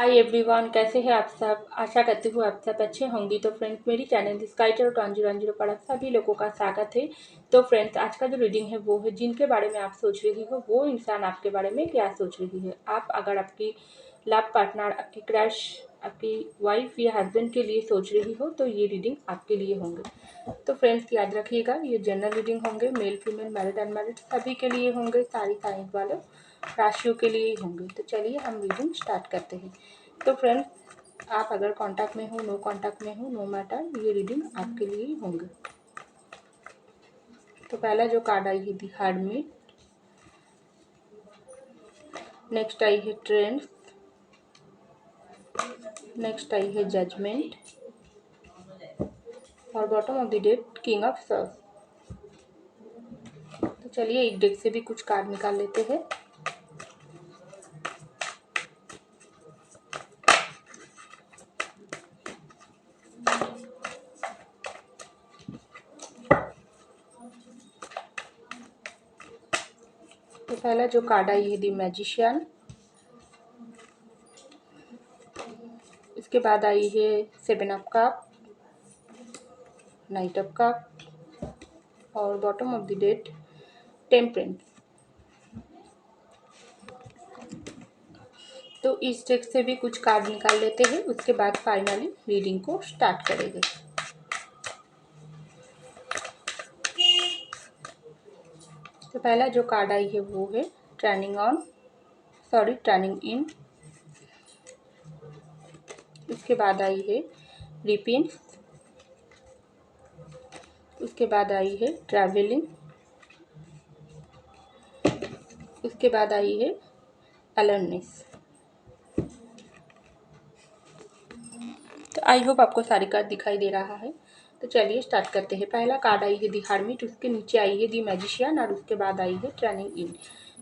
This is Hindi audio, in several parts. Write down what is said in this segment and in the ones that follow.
हाय एवरीवन, कैसे हैं आप सब। आशा करती हूँ आप सब अच्छे होंगे। तो फ्रेंड्स, मेरी चैनल स्काई और टांजू पर आप सभी लोगों का स्वागत है। तो फ्रेंड्स, आज का जो रीडिंग है वो है जिनके बारे में आप सोच रही हो वो इंसान आपके बारे में क्या सोच रही है। आप अगर आपकी लव पार्टनर, आपकी क्रश, आपकी वाइफ या हस्बैंड के लिए सोच रही हो तो ये रीडिंग आपके लिए होंगे। तो फ्रेंड्स, याद रखिएगा ये जनरल रीडिंग होंगे, मेल फीमेल मैरिड अनमैरिड सभी के लिए होंगे, सारी साइंस वालों राशियों के लिए ही होंगे। तो चलिए हम रीडिंग स्टार्ट करते हैं। तो फ्रेंड्स, आप अगर कांटेक्ट में हो, नो कांटेक्ट में हो, नो मैटर, ये रीडिंग आपके लिए ही होंगे। तो पहला जो कार्ड आई है दी हर्मिट, नेक्स्ट आई है ट्रेंड्स, नेक्स्ट आई है जजमेंट और bottom of the deck king of swords. तो चलिए एक डेक से भी कुछ कार्ड निकाल लेते हैं। तो पहला जो कार्ड आई है दी मैजिशियन, इसके बाद आई है seven of cups, knight of cups और bottom of the deck temperance. तो इस डेक से भी कुछ कार्ड निकाल लेते हैं, उसके बाद फाइनली रीडिंग को स्टार्ट करेंगे। तो पहला जो कार्ड आई है वो है टर्निंग इन। उसके बाद आई है रिपिंस। उसके बाद आई है ट्रैवलिंग। उसके बाद आई है अलोननेस। तो आई होप आपको सारी कार्ड दिखाई दे रहा है। तो चलिए स्टार्ट करते हैं। पहला कार्ड आई है दी हर्मिट, उसके नीचे आई है दी मैजिशियन और उसके बाद आई है टर्निंग इन।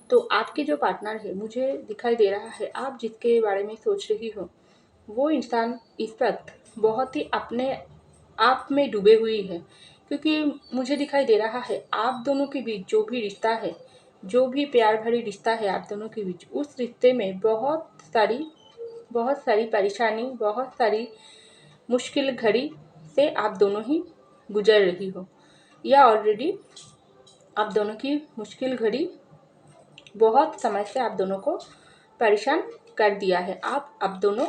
तो आपके जो पार्टनर है, मुझे दिखाई दे रहा है आप जिसके बारे में सोच रही हो वो इंसान इस वक्त बहुत ही अपने आप में डूबे हुई है। क्योंकि मुझे दिखाई दे रहा है आप दोनों के बीच जो भी रिश्ता है, जो भी प्यार भरी रिश्ता है आप दोनों के बीच, उस रिश्ते में बहुत सारी परेशानी, बहुत सारी मुश्किल घड़ी से आप दोनों ही गुजर रही हो, या ऑलरेडी आप दोनों की मुश्किल घड़ी बहुत समय से आप दोनों को परेशान कर दिया है। आप अब दोनों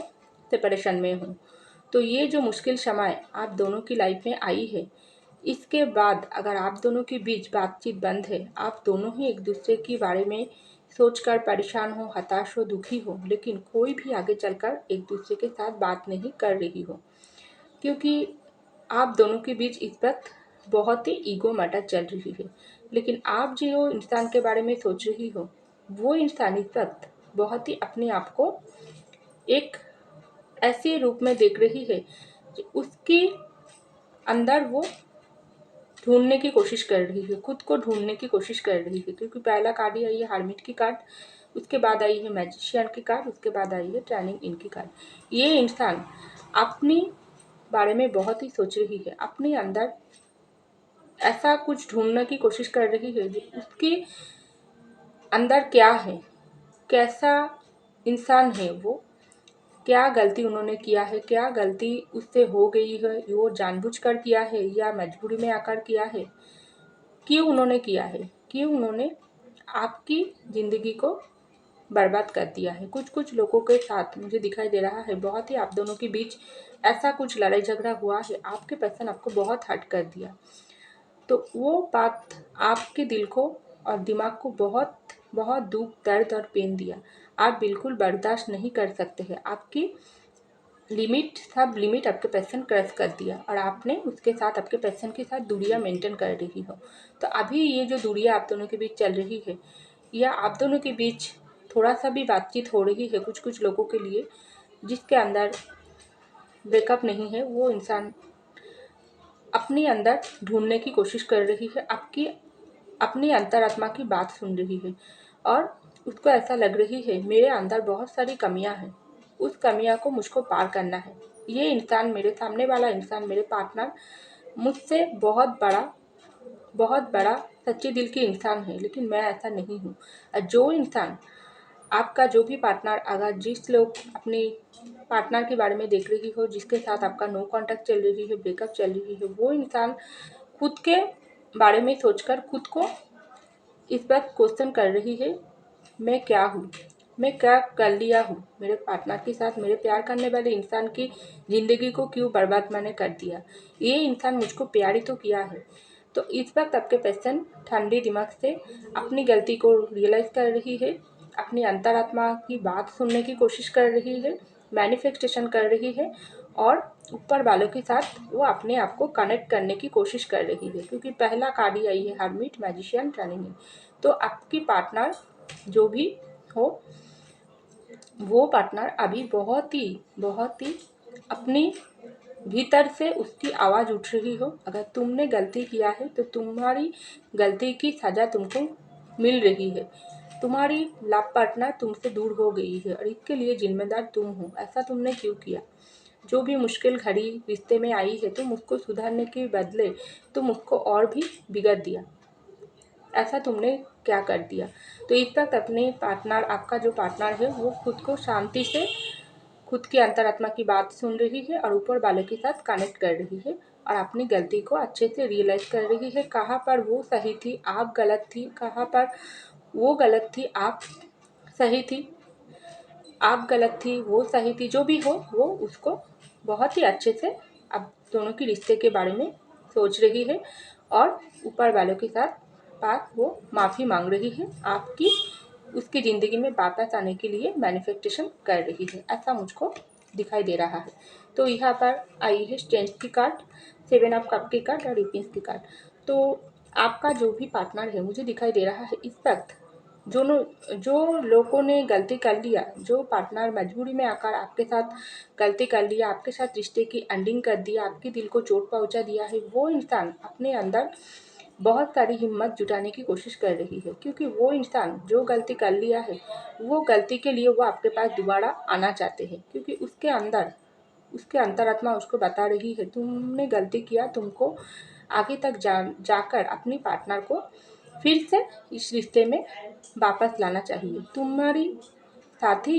सेपरेशन में हो। तो ये जो मुश्किल समय आप दोनों की लाइफ में आई है, इसके बाद अगर आप दोनों के बीच बातचीत बंद है, आप दोनों ही एक दूसरे के बारे में सोचकर परेशान हो, हताश हो, दुखी हो, लेकिन कोई भी आगे चलकर एक दूसरे के साथ बात नहीं कर रही हो, क्योंकि आप दोनों के बीच इस वक्त बहुत ही ईगो मैटर चल रही है। लेकिन आप जो इंसान के बारे में सोच रही हो वो इंसान इस वक्त बहुत ही अपने आप को एक ऐसे रूप में देख रही है कि उसके अंदर वो ढूंढने की कोशिश कर रही है, खुद को ढूंढने की कोशिश कर रही है। क्योंकि पहला कार्ड ही आई है हर्मिट की कार्ड, उसके बाद आई है मैजिशियन की कार्ड, उसके बाद आई है टर्निंग इन की कार्ड। ये इंसान अपने बारे में बहुत ही सोच रही है, अपने अंदर ऐसा कुछ ढूंढने की कोशिश कर रही है जो उसके अंदर क्या है, कैसा इंसान है वो, क्या गलती उन्होंने किया है, क्या गलती उससे हो गई है, वो जानबूझकर किया है या मजबूरी में आकर किया है, क्यों उन्होंने किया है, क्यों उन्होंने आपकी ज़िंदगी को बर्बाद कर दिया है। कुछ कुछ लोगों के साथ मुझे दिखाई दे रहा है बहुत ही आप दोनों के बीच ऐसा कुछ लड़ाई झगड़ा हुआ है, आपके पर्सन आपको बहुत हर्ट कर दिया। तो वो बात आपके दिल को और दिमाग को बहुत बहुत दुख, दर्द और पेन दिया। आप बिल्कुल बर्दाश्त नहीं कर सकते हैं। आपकी लिमिट आपके पर्सन क्रॉस कर दिया और आपने उसके साथ, आपके पर्सन के साथ दूरियां मेंटेन कर रही हो। तो अभी ये जो दूरियां आप दोनों के बीच चल रही है, या आप दोनों के बीच थोड़ा सा भी बातचीत हो रही है कुछ कुछ लोगों के लिए, जिसके अंदर ब्रेकअप नहीं है, वो इंसान अपने अंदर ढूंढने की कोशिश कर रही है, आपकी अपनी अंतरात्मा की बात सुन रही है और उसको ऐसा लग रही है मेरे अंदर बहुत सारी कमियां हैं, उस कमियां को मुझको पार करना है। ये इंसान, मेरे सामने वाला इंसान, मेरे पार्टनर मुझसे बहुत बड़ा सच्चे दिल की इंसान है, लेकिन मैं ऐसा नहीं हूँ। और जो इंसान आपका जो भी पार्टनर अगर जिस लोग अपने पार्टनर के बारे में देख रही हो, जिसके साथ आपका नो कॉन्टैक्ट चल रही है, ब्रेकअप चल रही है, वो इंसान खुद के बारे में सोचकर खुद को इस बात क्वेश्चन कर रही है, मैं क्या हूँ, मैं क्या कर लिया हूँ मेरे पार्टनर के साथ, मेरे प्यार करने वाले इंसान की ज़िंदगी को क्यों बर्बाद मैंने कर दिया। ये इंसान मुझको प्यार ही तो किया है। तो इस वक्त आपके पर्सन ठंडे दिमाग से अपनी गलती को रियलाइज़ कर रही है, अपनी अंतरात्मा की बात सुनने की कोशिश कर रही है, मैनिफेस्टेशन कर रही है और ऊपर वालों के साथ वो अपने आप को कनेक्ट करने की कोशिश कर रही है। क्योंकि पहला कार्ड ही आई है हर्मिट, मैजिशियन, ट्रेनिंग। तो आपकी पार्टनर जो भी हो, वो पार्टनर अभी बहुत ही अपनी भीतर से उसकी आवाज़ उठ रही हो। अगर तुमने गलती किया है तो तुम्हारी गलती की सज़ा तुमको मिल रही है। तुम्हारी लव पार्टनर तुमसे दूर हो गई है और इसके लिए जिम्मेदार तुम हो। ऐसा तुमने क्यों किया? जो भी मुश्किल घड़ी रिश्ते में आई है तुम उसको सुधारने के बदले तुम उसको और भी बिगाड़ दिया। ऐसा तुमने क्या कर दिया? तो इस वक्त अपने पार्टनर, आपका जो पार्टनर है वो खुद को शांति से खुद की अंतरात्मा की बात सुन रही है और ऊपर वालों के साथ कनेक्ट कर रही है और अपनी गलती को अच्छे से रियलाइज कर रही है। कहाँ पर वो सही थी, आप गलत थी, कहाँ पर वो गलत थी, आप सही थी, आप गलत थी, वो सही थी, जो भी हो वो उसको बहुत ही अच्छे से अब दोनों की रिश्ते के बारे में सोच रही है और ऊपर वालों के साथ पास वो माफ़ी मांग रही है, आपकी उसकी ज़िंदगी में वापस आने के लिए मैनिफेस्टेशन कर रही है। ऐसा मुझको दिखाई दे रहा है। तो यहाँ पर आई है स्ट्रेंथ की कार्ड, 7 ऑफ कप की कार्ड और रिपीस की कार्ड। तो आपका जो भी पार्टनर है मुझे दिखाई दे रहा है इस वक्त जो लोगों ने गलती कर लिया, जो पार्टनर मजबूरी में आकर आपके साथ गलती कर लिया, आपके साथ रिश्ते की एंडिंग कर दिया, आपके दिल को चोट पहुंचा दिया है, वो इंसान अपने अंदर बहुत सारी हिम्मत जुटाने की कोशिश कर रही है। क्योंकि वो इंसान जो गलती कर लिया है, वो गलती के लिए वो आपके पास दोबारा आना चाहते हैं। क्योंकि उसके अंदर उसके अंतरात्मा उसको बता रही है तुमने गलती किया, तुमको आगे तक जाकर अपनी पार्टनर को फिर से इस रिश्ते में वापस लाना चाहिए। तुम्हारी साथ ही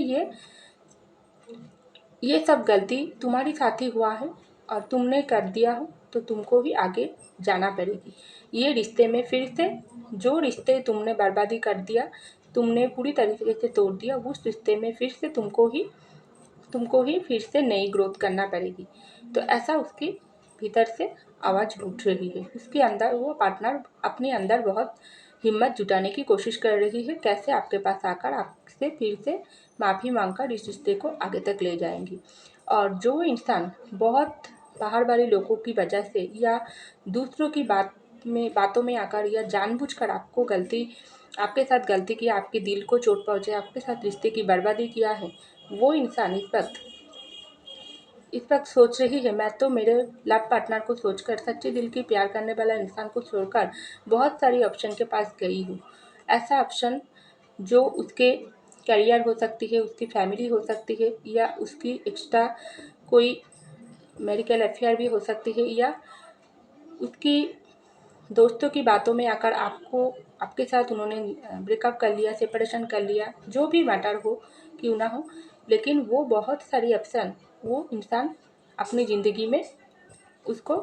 ये सब गलती तुम्हारी साथ ही हुआ है और तुमने कर दिया हो तो तुमको ही आगे जाना पड़ेगी। ये रिश्ते में फिर से जो रिश्ते तुमने बर्बादी कर दिया, तुमने पूरी तरीके से तोड़ दिया, उस रिश्ते में फिर से तुमको ही फिर से नई ग्रोथ करना पड़ेगी। तो ऐसा उसके भीतर से आवाज़ उठ रही है। उसके अंदर वो पार्टनर अपने अंदर बहुत हिम्मत जुटाने की कोशिश कर रही है, कैसे आपके पास आकर आपसे फिर से माफ़ी मांगकर इस रिश्ते को आगे तक ले जाएंगी। और जो इंसान बहुत बाहर वाले लोगों की वजह से या दूसरों की बातों में आकर या जानबूझकर आपके साथ गलती किया, आपके दिल को चोट पहुँचे, आपके साथ रिश्ते की बर्बादी किया है, वो इंसान इस वक्त सोच रही है मैं तो मेरे लव पार्टनर को सोचकर, सच्चे दिल की प्यार करने वाला इंसान को छोड़कर बहुत सारी ऑप्शन के पास गई हूँ। ऐसा ऑप्शन जो उसके करियर हो सकती है, उसकी फैमिली हो सकती है या उसकी एक्स्ट्रा कोई मेडिकल अफेयर भी हो सकती है या उसकी दोस्तों की बातों में आकर आपके साथ उन्होंने ब्रेकअप कर लिया, सेपरेशन कर लिया, जो भी मैटर हो क्यों ना हो, लेकिन वो बहुत सारी ऑप्शन वो इंसान अपनी ज़िंदगी में उसको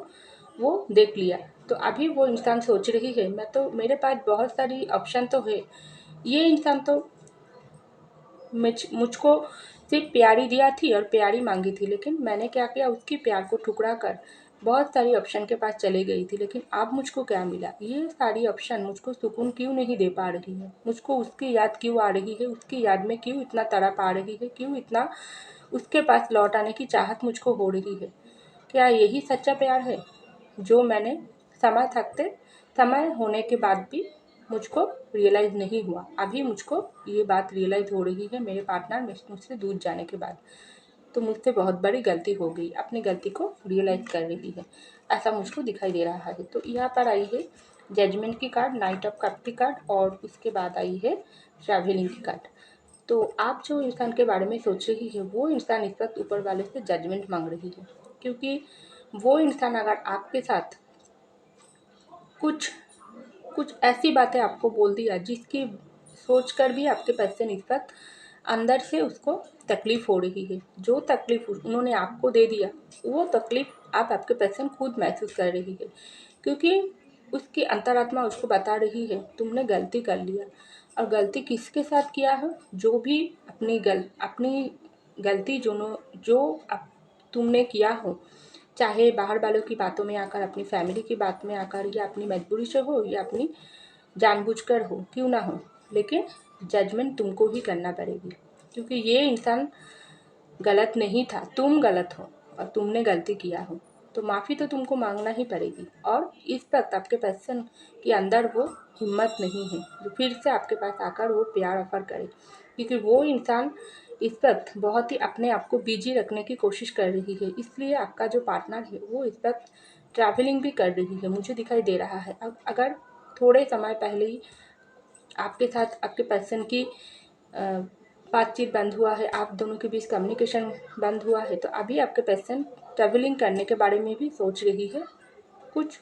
वो देख लिया। तो अभी वो इंसान सोच रही है मैं तो मेरे पास बहुत सारी ऑप्शन तो है, ये इंसान तो मुझको सिर्फ प्यारी दिया थी और प्यारी मांगी थी, लेकिन मैंने क्या किया, उसकी प्यार को ठुकरा कर बहुत सारी ऑप्शन के पास चले गई थी। लेकिन अब मुझको क्या मिला? ये सारी ऑप्शन मुझको सुकून क्यों नहीं दे पा रही है? मुझको उसकी याद क्यों आ रही है? उसकी याद में क्यों इतना तड़प आ रही है? क्यों इतना उसके पास लौट आने की चाहत मुझको हो रही है? क्या यही सच्चा प्यार है जो मैंने समय होने के बाद भी मुझको रियलाइज़ नहीं हुआ? अभी मुझको ये बात रियलाइज़ हो रही है मेरे पार्टनर मुझसे दूर जाने के बाद। तो मुझसे बहुत बड़ी गलती हो गई, अपनी गलती को रियलाइज़ कर रही है, ऐसा मुझको दिखाई दे रहा है। तो यहाँ पर आई है जजमेंट की कार्ड, नाइट ऑफ कप की कार्ड और उसके बाद आई है ट्रैवलिंग की कार्ड। तो आप जो इंसान के बारे में सोच रही है वो इंसान इस वक्त ऊपर वाले से जजमेंट मांग रही है। क्योंकि वो इंसान अगर आपके साथ कुछ कुछ ऐसी बातें आपको बोल दिया जिसकी सोच कर भी आपके पर्सन इस वक्त अंदर से उसको तकलीफ़ हो रही है। जो तकलीफ़ उन्होंने आपको दे दिया, वो तकलीफ़ आपके पर्सन खुद महसूस कर रही है, क्योंकि उसकी अंतरात्मा उसको बता रही है तुमने गलती कर लिया। और गलती किसके साथ किया है? जो भी अपनी गलती जो तुमने किया हो, चाहे बाहर वालों की बातों में आकर, अपनी फैमिली की बात में आकर, या अपनी मजबूरी से हो, या अपनी जानबूझकर हो, क्यों ना हो, लेकिन जजमेंट तुमको ही करना पड़ेगी, क्योंकि ये इंसान गलत नहीं था, तुम गलत हो और तुमने गलती किया हो, तो माफ़ी तो तुमको मांगना ही पड़ेगी। और इस वक्त आपके पर्सन के अंदर वो हिम्मत नहीं है जो फिर से आपके पास आकर वो प्यार ऑफर करे, क्योंकि वो इंसान इस वक्त बहुत ही अपने आप को बिजी रखने की कोशिश कर रही है। इसलिए आपका जो पार्टनर है वो इस वक्त ट्रैवलिंग भी कर रही है, मुझे दिखाई दे रहा है। अब अगर थोड़े समय पहले ही आपके साथ आपके पर्सन की बातचीत बंद हुआ है, आप दोनों के बीच कम्युनिकेशन बंद हुआ है, तो अभी आपके पर्सन ट्रैवलिंग करने के बारे में भी सोच रही है, कुछ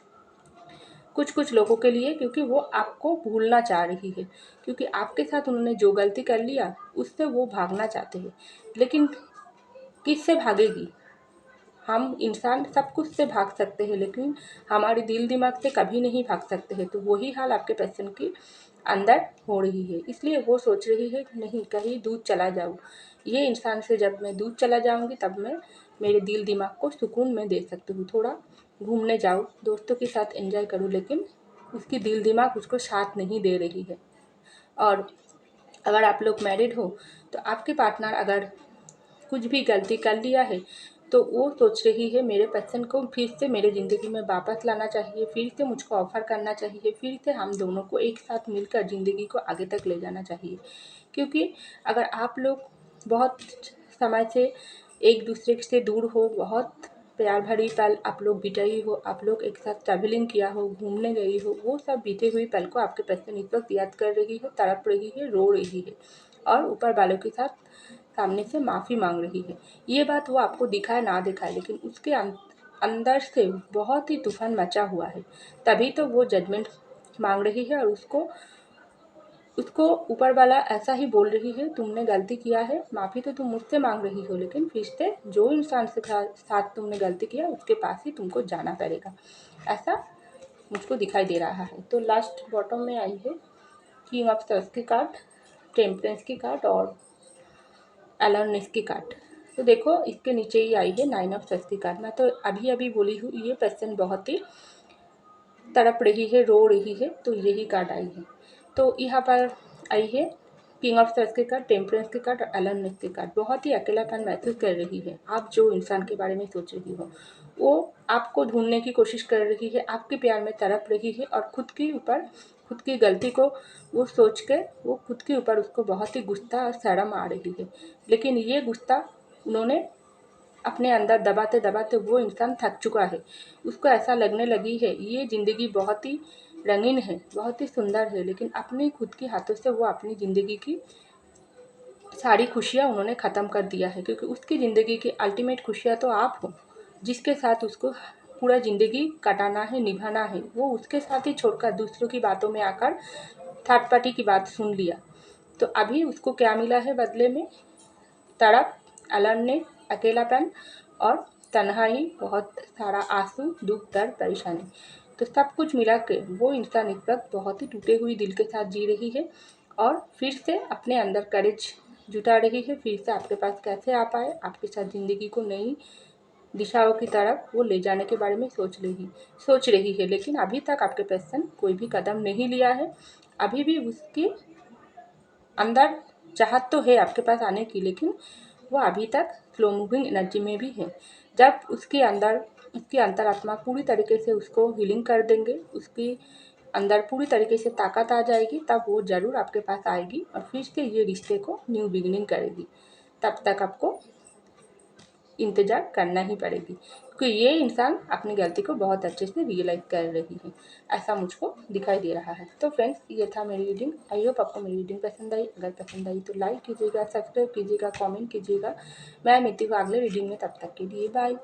कुछ लोगों के लिए, क्योंकि वो आपको भूलना चाह रही है, क्योंकि आपके साथ उन्होंने जो गलती कर लिया उससे वो भागना चाहते हैं। लेकिन किससे भागेगी? हम इंसान सब कुछ से भाग सकते हैं, लेकिन हमारे दिल दिमाग से कभी नहीं भाग सकते हैं। तो वही हाल आपके पर्सन की अंदर हो रही है, इसलिए वो सोच रही है नहीं, कहीं दूर चला जाऊँ, ये इंसान से जब मैं दूर चला जाऊँगी तब मैं मेरे दिल दिमाग को सुकून में दे सकती हूँ, थोड़ा घूमने जाऊँ, दोस्तों के साथ एंजॉय करूँ, लेकिन उसकी दिल दिमाग उसको साथ नहीं दे रही है। और अगर आप लोग मैरिड हो, तो आपके पार्टनर अगर कुछ भी गलती कर लिया है, तो वो सोच रही है मेरे पर्सन को फिर से मेरे ज़िंदगी में वापस लाना चाहिए, फिर से मुझको ऑफ़र करना चाहिए, फिर से हम दोनों को एक साथ मिलकर ज़िंदगी को आगे तक ले जाना चाहिए। क्योंकि अगर आप लोग बहुत समय से एक दूसरे से दूर हो, बहुत प्यार भरी पल आप लोग बिताई हो, आप लोग एक साथ ट्रैवलिंग किया हो, घूमने गई हो, वो सब बीते हुई पल को आपके पर्सन इस वक्त याद कर रही है, तड़प रही है, रो रही है, और ऊपर वालों के साथ सामने से माफ़ी मांग रही है। ये बात वो आपको दिखाए ना दिखाए, लेकिन उसके अंदर से बहुत ही तूफान मचा हुआ है, तभी तो वो जजमेंट मांग रही है। और उसको उसको ऊपर वाला ऐसा ही बोल रही है, तुमने गलती किया है, माफ़ी तो तुम मुझसे मांग रही हो, लेकिन फिर से जो इंसान से साथ तुमने गलती किया उसके पास ही तुमको जाना पड़ेगा, ऐसा मुझको दिखाई दे रहा है। तो लास्ट बॉटम में आई है किंग ऑफ सॉर्ड्स की कार्ड, टेम्परेंस की कार्ड और अलोननेस की कार्ड। तो देखो इसके नीचे ही आई है 9 ऑफ सॉर्ड्स की कार्ड। मैं तो अभी अभी बोली हूँ ये पर्सन बहुत ही तड़प रही है, रो रही है, तो यही कार्ड आई है। तो यहाँ पर आई है किंग ऑफ सॉर्ड्स की कार्ड, टेम्परेंस की कार्ड और अलोननेस की कार्ड। बहुत ही अकेलापन महसूस कर रही है आप, जो इंसान के बारे में सोच रही हो वो आपको ढूंढने की कोशिश कर रही है, आपके प्यार में तड़प रही है, और खुद की गलती को वो सोच के वो खुद के ऊपर उसको बहुत ही गुस्सा और शर्म आ रही है। लेकिन ये गुस्सा उन्होंने अपने अंदर दबाते दबाते वो इंसान थक चुका है। उसको ऐसा लगने लगी है ये ज़िंदगी बहुत ही रंगीन है, बहुत ही सुंदर है, लेकिन अपने खुद के हाथों से वो अपनी ज़िंदगी की सारी खुशियाँ उन्होंने ख़त्म कर दिया है, क्योंकि उसकी ज़िंदगी की अल्टीमेट खुशियाँ तो आप हो, जिसके साथ उसको पूरा ज़िंदगी कटाना है, निभाना है। वो उसके साथ ही छोड़कर दूसरों की बातों में आकर थर्ड पार्टी की बात सुन लिया। तो अभी उसको क्या मिला है बदले में? तड़प, अलर्टनेस, अकेलापन और तन्हाई, बहुत सारा आंसू, दुख, दर्द, परेशानी। तो सब कुछ मिला के वो इंसान इस वक्त बहुत ही टूटे हुए दिल के साथ जी रही है, और फिर से अपने अंदर करेज जुटा रही है, फिर से आपके पास कैसे आ पाए, आपके साथ ज़िंदगी को नई दिशाओं की तरफ वो ले जाने के बारे में सोच रही है। लेकिन अभी तक आपके पर्सन कोई भी कदम नहीं लिया है। अभी भी उसकी अंदर चाहत तो है आपके पास आने की, लेकिन वो अभी तक स्लो मूविंग एनर्जी में भी है। जब उसकी अंतरात्मा पूरी तरीके से उसको हीलिंग कर देंगे, उसकी अंदर पूरी तरीके से ताकत आ जाएगी, तब वो ज़रूर आपके पास आएगी और फिर से ये रिश्ते को न्यू बिगिनिंग करेगी। तब तक आपको इंतज़ार करना ही पड़ेगी, क्योंकि ये इंसान अपनी गलती को बहुत अच्छे से रियलाइज़ कर रही है, ऐसा मुझको दिखाई दे रहा है। तो फ्रेंड्स ये था मेरी रीडिंग। आई होप आपको मेरी रीडिंग पसंद आई। अगर पसंद आई तो लाइक कीजिएगा, सब्सक्राइब कीजिएगा, कमेंट कीजिएगा। मैं मिलती हूँ अगले रीडिंग में, तब तक के लिए बाय।